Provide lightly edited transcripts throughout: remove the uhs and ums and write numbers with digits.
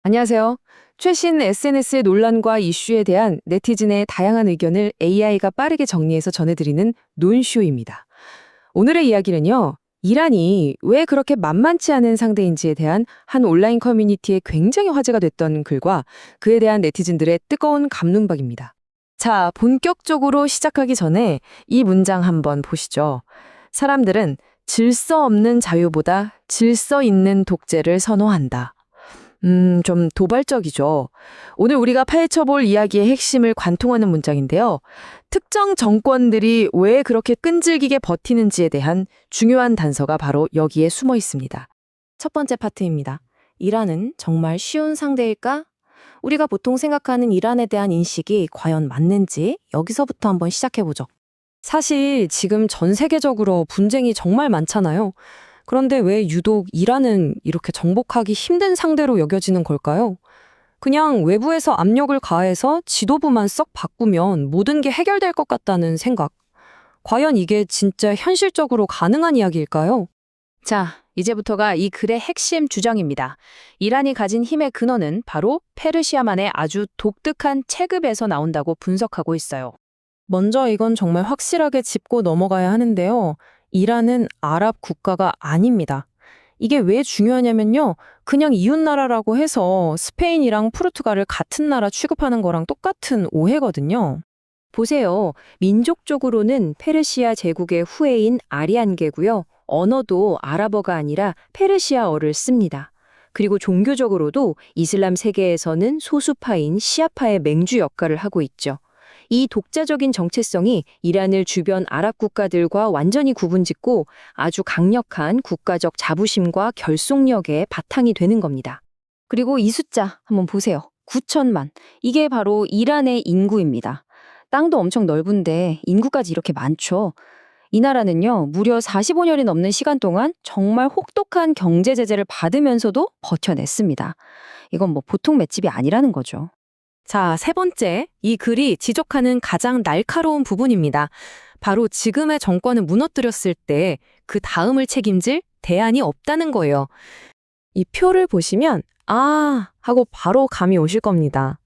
안녕하세요. 최신 SNS의 논란과 이슈에 대한 네티즌의 다양한 의견을 AI가 빠르게 정리해서 전해드리는 논쇼입니다. 오늘의 이야기는요, 이란이 왜 그렇게 만만치 않은 상대인지에 대한 한 온라인 커뮤니티에 굉장히 화제가 됐던 글과 그에 대한 네티즌들의 뜨거운 감론박입니다. 자, 본격적으로 시작하기 전에 이 문장 한번 보시죠. 사람들은 질서 없는 자유보다 질서 있는 독재를 선호한다. 좀 도발적이죠. 오늘 우리가 파헤쳐볼 이야기의 핵심을 관통하는 문장인데요. 특정 정권들이 왜 그렇게 끈질기게 버티는지에 대한 중요한 단서가 바로 여기에 숨어 있습니다. 첫 번째 파트입니다. 이란은 정말 쉬운 상대일까? 우리가 보통 생각하는 이란에 대한 인식이 과연 맞는지 여기서부터 한번 시작해보죠. 사실 지금 전 세계적으로 분쟁이 정말 많잖아요. 그런데 왜 유독 이란은 이렇게 정복하기 힘든 상대로 여겨지는 걸까요? 그냥 외부에서 압력을 가해서 지도부만 썩 바꾸면 모든 게 해결될 것 같다는 생각. 과연 이게 진짜 현실적으로 가능한 이야기일까요? 자, 이제부터가 이 글의 핵심 주장입니다. 이란이 가진 힘의 근원은 바로 페르시아만의 아주 독특한 체급에서 나온다고 분석하고 있어요. 먼저 이건 정말 확실하게 짚고 넘어가야 하는데요. 이란은 아랍 국가가 아닙니다. 이게 왜 중요하냐면요. 그냥 이웃나라라고 해서 스페인이랑 포르투갈을 같은 나라 취급하는 거랑 똑같은 오해거든요. 보세요. 민족적으로는 페르시아 제국의 후예인 아리안계고요. 언어도 아랍어가 아니라 페르시아어를 씁니다. 그리고 종교적으로도 이슬람 세계에서는 소수파인 시아파의 맹주 역할을 하고 있죠. 이 독자적인 정체성이 이란을 주변 아랍 국가들과 완전히 구분짓고 아주 강력한 국가적 자부심과 결속력의 바탕이 되는 겁니다. 그리고 이 숫자 한번 보세요. 9천만. 이게 바로 이란의 인구입니다. 땅도 엄청 넓은데 인구까지 이렇게 많죠. 이 나라는요, 무려 45년이 넘는 시간 동안 정말 혹독한 경제 제재를 받으면서도 버텨냈습니다. 이건 뭐 보통 맷집이 아니라는 거죠. 자, 세 번째, 이 글이 지적하는 가장 날카로운 부분입니다. 바로 지금의 정권을 무너뜨렸을 때 그 다음을 책임질 대안이 없다는 거예요. 이 표를 보시면 아 하고 바로 감이 오실 겁니다.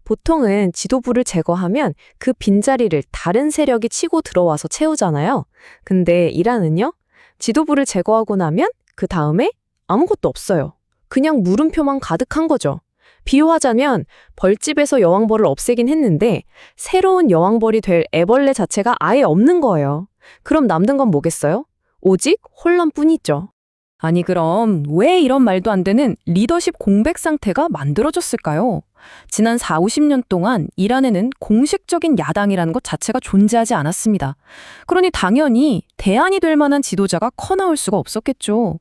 보통은 지도부를 제거하면 그 빈자리를 다른 세력이 치고 들어와서 채우잖아요. 근데 이란은요, 지도부를 제거하고 나면 그 다음에 아무것도 없어요. 그냥 물음표만 가득한 거죠. 비유하자면 벌집에서 여왕벌을 없애긴 했는데 새로운 여왕벌이 될 애벌레 자체가 아예 없는 거예요. 그럼 남는 건 뭐겠어요? 오직 혼란뿐이죠. 아니 그럼 왜 이런 말도 안 되는 리더십 공백 상태가 만들어졌을까요? 지난 4, 50년 동안 이란에는 공식적인 야당이라는 것 자체가 존재하지 않았습니다. 그러니 당연히 대안이 될 만한 지도자가 커나올 수가 없었겠죠.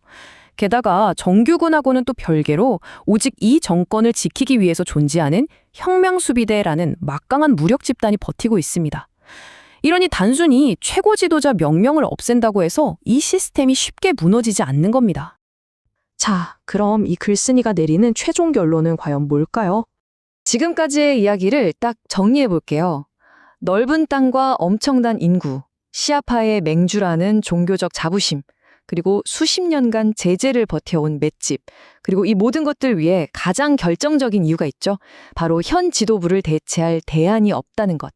게다가 정규군하고는 또 별개로 오직 이 정권을 지키기 위해서 존재하는 혁명수비대라는 막강한 무력 집단이 버티고 있습니다. 이러니 단순히 최고 지도자 명명을 없앤다고 해서 이 시스템이 쉽게 무너지지 않는 겁니다. 자, 그럼 이 글쓴이가 내리는 최종 결론은 과연 뭘까요? 지금까지의 이야기를 딱 정리해 볼게요. 넓은 땅과 엄청난 인구, 시아파의 맹주라는 종교적 자부심, 그리고 수십 년간 제재를 버텨온 맷집, 그리고 이 모든 것들 위에 가장 결정적인 이유가 있죠. 바로 현 지도부를 대체할 대안이 없다는 것.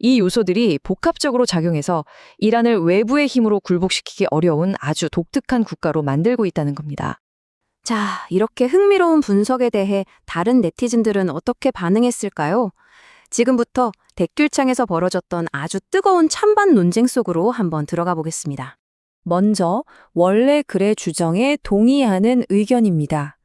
이 요소들이 복합적으로 작용해서 이란을 외부의 힘으로 굴복시키기 어려운 아주 독특한 국가로 만들고 있다는 겁니다. 자, 이렇게 흥미로운 분석에 대해 다른 네티즌들은 어떻게 반응했을까요? 지금부터 댓글창에서 벌어졌던 아주 뜨거운 찬반 논쟁 속으로 한번 들어가 보겠습니다. 먼저 원래 글의 주장에 동의하는 의견입니다.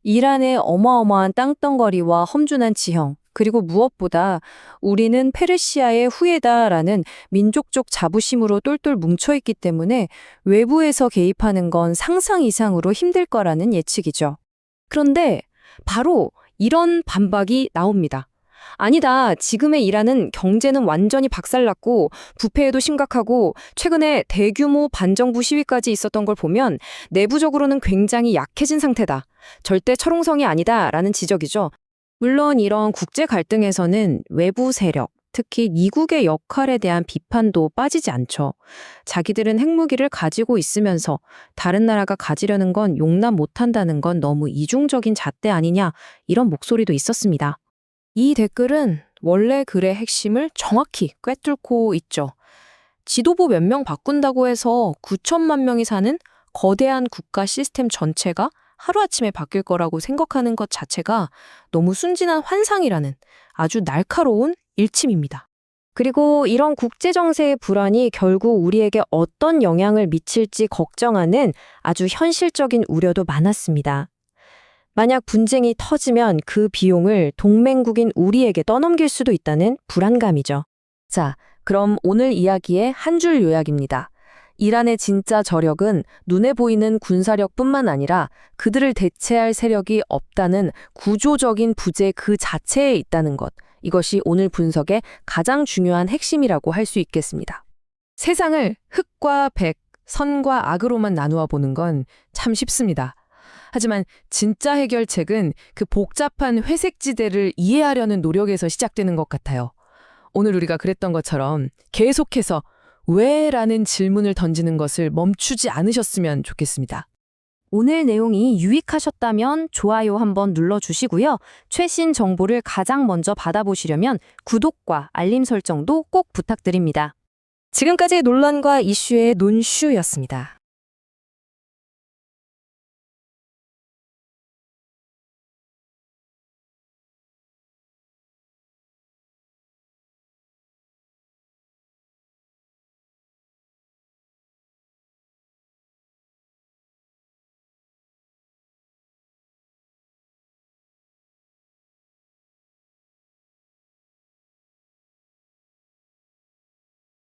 이란의 어마어마한 땅덩어리와 험준한 지형, 그리고 무엇보다 우리는 페르시아의 후예다라는 민족적 자부심으로 똘똘 뭉쳐있기 때문에 외부에서 개입하는 건 상상 이상으로 힘들 거라는 예측이죠. 그런데 바로 이런 반박이 나옵니다. 아니다. 지금의 이란은 경제는 완전히 박살났고 부패에도 심각하고 최근에 대규모 반정부 시위까지 있었던 걸 보면 내부적으로는 굉장히 약해진 상태다. 절대 철옹성이 아니다라는 지적이죠. 물론 이런 국제 갈등에서는 외부 세력, 특히 미국의 역할에 대한 비판도 빠지지 않죠. 자기들은 핵무기를 가지고 있으면서 다른 나라가 가지려는 건 용납 못한다는 건 너무 이중적인 잣대 아니냐, 이런 목소리도 있었습니다. 이 댓글은 원래 글의 핵심을 정확히 꿰뚫고 있죠. 지도부 몇 명 바꾼다고 해서 9천만 명이 사는 거대한 국가 시스템 전체가 하루아침에 바뀔 거라고 생각하는 것 자체가 너무 순진한 환상이라는 아주 날카로운 일침입니다. 그리고 이런 국제정세의 불안이 결국 우리에게 어떤 영향을 미칠지 걱정하는 아주 현실적인 우려도 많았습니다. 만약 분쟁이 터지면 그 비용을 동맹국인 우리에게 떠넘길 수도 있다는 불안감이죠. 자, 그럼 오늘 이야기의 한 줄 요약입니다. 이란의 진짜 저력은 눈에 보이는 군사력뿐만 아니라 그들을 대체할 세력이 없다는 구조적인 부재 그 자체에 있다는 것. 이것이 오늘 분석의 가장 중요한 핵심이라고 할 수 있겠습니다. 세상을 흑과 백, 선과 악으로만 나누어 보는 건 참 쉽습니다. 하지만 진짜 해결책은 그 복잡한 회색지대를 이해하려는 노력에서 시작되는 것 같아요. 오늘 우리가 그랬던 것처럼 계속해서 왜? 라는 질문을 던지는 것을 멈추지 않으셨으면 좋겠습니다. 오늘 내용이 유익하셨다면 좋아요 한번 눌러주시고요. 최신 정보를 가장 먼저 받아보시려면 구독과 알림 설정도 꼭 부탁드립니다. 지금까지 논란과 이슈의 논슈였습니다.